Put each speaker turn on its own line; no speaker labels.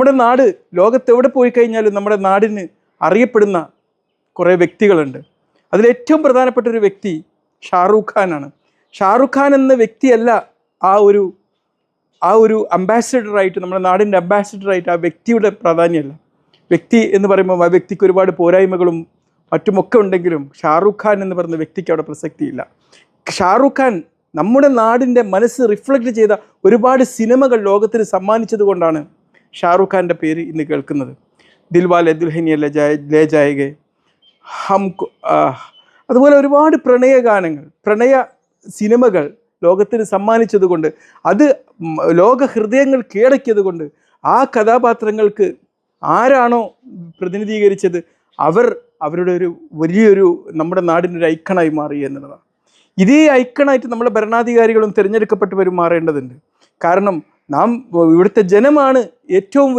നമ്മുടെ നാട് ലോകത്തെവിടെ പോയി കഴിഞ്ഞാലും നമ്മുടെ നാടിന് അറിയപ്പെടുന്ന കുറേ വ്യക്തികളുണ്ട്. അതിലേറ്റവും പ്രധാനപ്പെട്ട ഒരു വ്യക്തി ഷാറൂഖ് ഖാനാണ്. ഷാറൂഖ് ഖാൻ എന്ന വ്യക്തിയല്ല ആ ഒരു അംബാസിഡറായിട്ട്, നമ്മുടെ നാടിൻ്റെ അംബാസിഡറായിട്ട് ആ വ്യക്തിയുടെ പ്രാധാന്യമല്ല. വ്യക്തി എന്ന് പറയുമ്പോൾ ആ വ്യക്തിക്ക് ഒരുപാട് പോരായ്മകളും മറ്റുമൊക്കെ ഉണ്ടെങ്കിലും ഷാറൂഖ് ഖാൻ എന്ന് പറയുന്ന വ്യക്തിക്ക് അവിടെ പ്രസക്തിയില്ല. ഷാറൂഖ് ഖാൻ നമ്മുടെ നാടിൻ്റെ മനസ്സ് റിഫ്ലക്റ്റ് ചെയ്ത ഒരുപാട് സിനിമകൾ ലോകത്തിന് സമ്മാനിച്ചത് കൊണ്ടാണ് ഷാറൂഖ് ഖാൻ്റെ പേര് ഇന്ന് കേൾക്കുന്നത്. ദിൽവാലെ ദുൽഹനിയ ലേ ജായേഗെ, അതുപോലെ ഒരുപാട് പ്രണയഗാനങ്ങൾ, പ്രണയ സിനിമകൾ ലോകത്തിന് സമ്മാനിച്ചത് കൊണ്ട്, അത് ലോക ഹൃദയങ്ങൾ കീഴടക്കിയത് കൊണ്ട്, ആ കഥാപാത്രങ്ങൾക്ക് ആരാണോ പ്രതിനിധീകരിച്ചത് അവരുടെ ഒരു വലിയൊരു നമ്മുടെ നാടിനൊരു ഐക്കണായി മാറി എന്നുള്ളതാണ്. ഇതേ ഐക്കണായിട്ട് നമ്മുടെ ഭരണാധികാരികളും തിരഞ്ഞെടുക്കപ്പെട്ടവരും മാറേണ്ടതുണ്ട്. കാരണം ഇവിടുത്തെ ജനമാണ് ഏറ്റവും വലിയ